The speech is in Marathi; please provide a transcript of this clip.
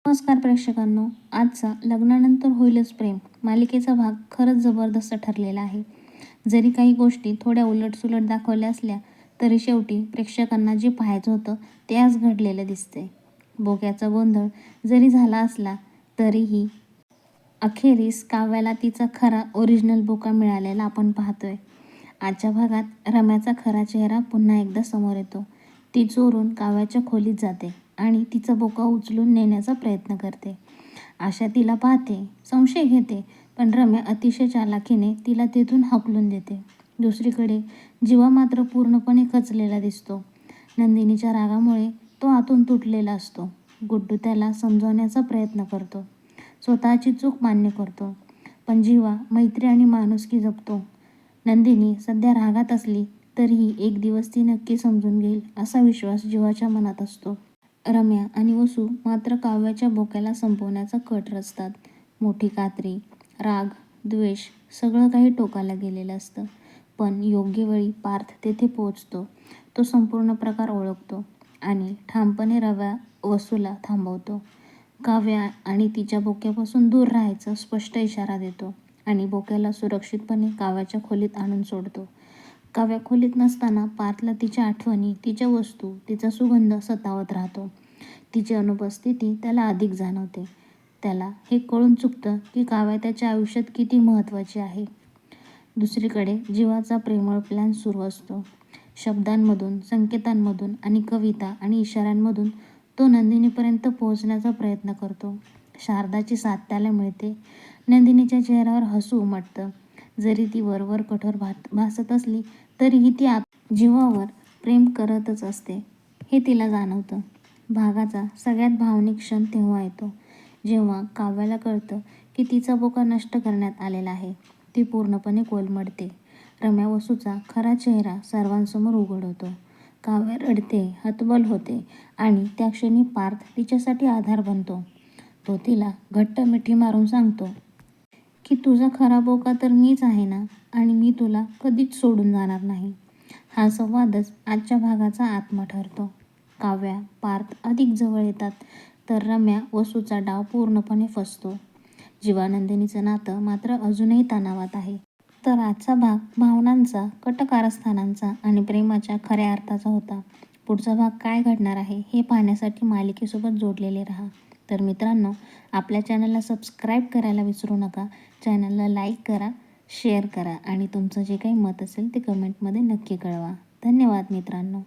नमस्कार प्रेक्षकांनो, आजचा लग्नानंतर होईलच प्रेम मालिकेचा भाग खरंच जबरदस्त ठरलेला आहे. जरी काही गोष्टी थोड्या उलटसुलट दाखवल्या असल्या तरी शेवटी प्रेक्षकांना जे पाहायचं होतं ते आज घडलेलं दिसतंय. बोक्याचा गोंधळ जरी झाला असला तरीही अखेरीस काव्याला तिचा खरा ओरिजिनल बोका मिळालेला आपण पाहतोय. आजच्या भागात रम्याचा खरा चेहरा पुन्हा एकदा समोर येतो. ती चोरून काव्याच्या खोलीत जाते आणि तिचा बोका उचलून नेण्याचा प्रयत्न करते. आशा तिला पाहते, संशय घेते, पण रम्या अतिशय चालाखीने तिला तेथून हाकलून देते. दुसरीकडे जीवा मात्र पूर्णपणे खचलेला दिसतो. नंदिनीच्या रागामुळे तो आतून तुटलेला असतो. गुड्डू त्याला समजावण्याचा प्रयत्न करतो, स्वतःची चूक मान्य करतो, पण जीवा मैत्री आणि माणुसकी जपतो. नंदिनी सध्या रागात असली तरीही एक दिवस ती नक्की समजून घेईल असा विश्वास जीवाच्या मनात असतो. रम्या आणि वसू मात्र काव्याच्या बोक्याला संपवण्याचा कट रचतात. मोठी कात्री, राग, द्वेष सगळं काही टोकाला गेलेलं असतं. पण योग्य वेळी पार्थ तेथे पोहोचतो. तो संपूर्ण प्रकार ओळखतो आणि ठामपणे वसूला थांबवतो. काव्या आणि तिच्या बोक्यापासून दूर राहायचा स्पष्ट इशारा देतो आणि बोक्याला सुरक्षितपणे काव्याच्या खोलीत आणून सोडतो. काव्या खोलीत नसताना पार्थला तिच्या आठवणी, तिच्या वस्तू, तिचा सुगंध सतावत राहतो. तिची अनुपस्थिती त्याला अधिक जाणवते. त्याला हे कळून चुकतं की काव्या त्याच्या आयुष्यात किती महत्त्वाची आहे. दुसरीकडे जीवाचा प्रेमळ प्लॅन सुरू असतो. शब्दांमधून, संकेतांमधून आणि कविता आणि इशाऱ्यांमधून तो नंदिनीपर्यंत पोहोचण्याचा प्रयत्न करतो. शारदाची साथ त्याला मिळते. नंदिनीच्या चेहऱ्यावर हसू उमटतं. जरी ती वरवर कठोर भासत असली तरीही ती जीवावर प्रेम करतच असते हे तिला जाणवतं. भागाचा सगळ्यात भावनिक क्षण तेव्हा येतो जेव्हा काव्याला कळतं की तिचा बोका नष्ट करण्यात आलेला आहे. ती पूर्णपणे कोलमडते. रम्या वसूचा खरा चेहरा सर्वांसमोर उघड होतो. काव्या रडते, हतबल होते आणि त्या क्षणी पार्थ तिच्यासाठी आधार बनतो. तो तिला घट्ट मिठी मारून सांगतो की तुझा खरा बोका तर मीच आहे ना, आणि मी तुला कधीच सोडून जाणार नाही. हा संवादच आजच्या भागाचा आत्मा ठरतो. काव्या, पार्थ अधिक जवळ येतात तर रम्या वसूचा डाव पूर्णपणे फसतो. जीवानंदिनीचं नातं मात्र अजूनही तणावात आहे. तर आजचा भाग भावनांचा, कट कारस्थानांचा आणि प्रेमाच्या खऱ्या अर्थाचा होता. पुढचा भाग काय घडणार आहे हे पाहण्यासाठी मालिकेसोबत जोडलेले राहा. तर मित्रांनो, आपल्या चॅनलला सबस्क्राईब करायला विसरू नका. चॅनलला लाईक करा, शेअर करा आणि तुमचं जे काही मत असेल ते कमेंटमध्ये नक्की कळवा. धन्यवाद मित्रांनो.